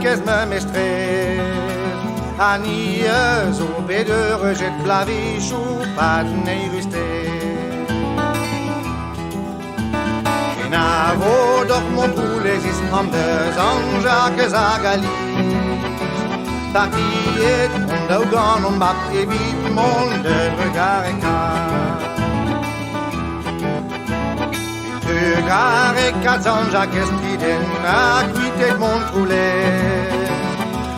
Sant-Jakez me mestrez. Annie zo bedeur jet plavich ou pat neirusté. Na vo doch Montroulez is am de Sant-Jakez a Galis. Partiet on da gant on bat e bit mon de regard e kat. Regard e kat Sant-Jakez triden a kuitet Montroulez.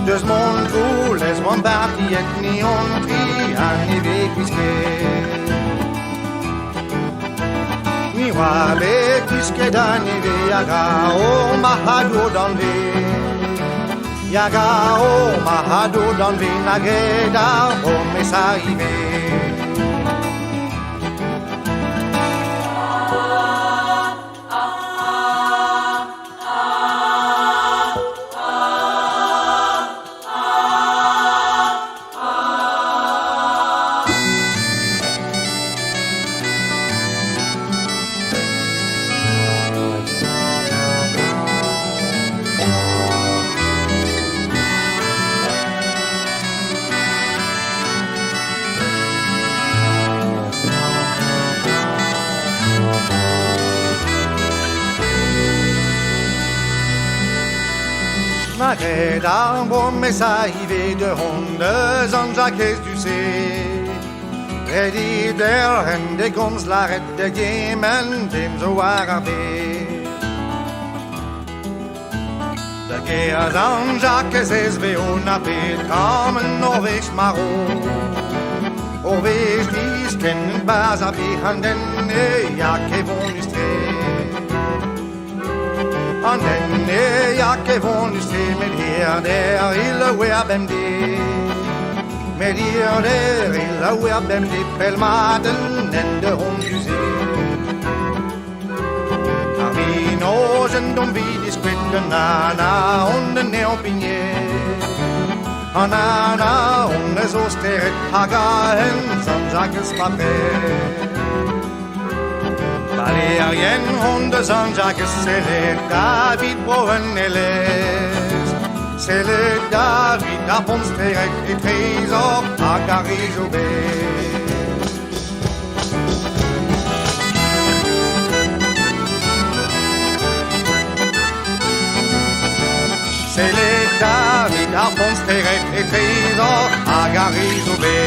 Deus Montroulez mon partiet ni on tri an e vekuisket. Mi wa vekuisket an e ve a ga o mahado dan ve. Yaga o mahado dan ve nagreda o mesaive. Nagreda o mesaive de honde Sant-Jakez du see. Ready der hende goms la red de gemen dem zo arabe. De geer Sant-Jakez es ve on apet kamen Norwich maro. Orwich dis kennen bas a behanden Jakez von ustre. An den Jakez von ustre med her der ille wer bem det. Med her der ille wer bem det pelmaten ende hon du ser. Arvinogen dom vid i skvitten nana onden er opinjer. Nana onde så steret haga Hent Sant-Jakez papel. Valerien honde Sant-Jakez select David broen eles. Select David aponsteret et trésor agaris obes. Select David aponsteret et trésor agaris obes.